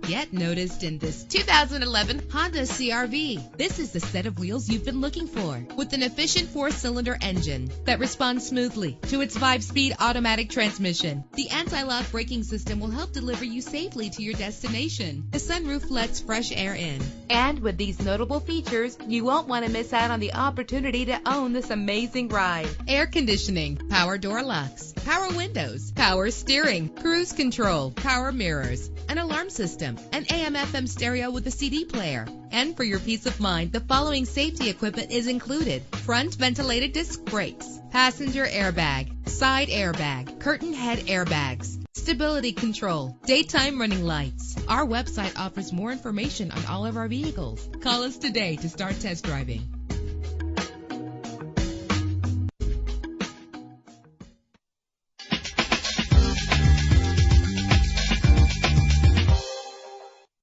Get noticed in this 2011 Honda CR-V. This is the set of wheels you've been looking for, with an efficient 4-cylinder engine that responds smoothly to its 5-speed automatic transmission. The anti-lock braking system will help deliver you safely to your destination. The sunroof lets fresh air in. And with these notable features, you won't want to miss out on the opportunity to own this amazing ride. Air conditioning, power door locks, power windows, power steering, cruise control, power mirrors, an alarm system, an AM/FM stereo with a CD player. And for your peace of mind, the following safety equipment is included: front ventilated disc brakes, passenger airbag, side airbag, curtain head airbags, stability control, daytime running lights. Our website offers more information on all of our vehicles. Call us today to start test driving.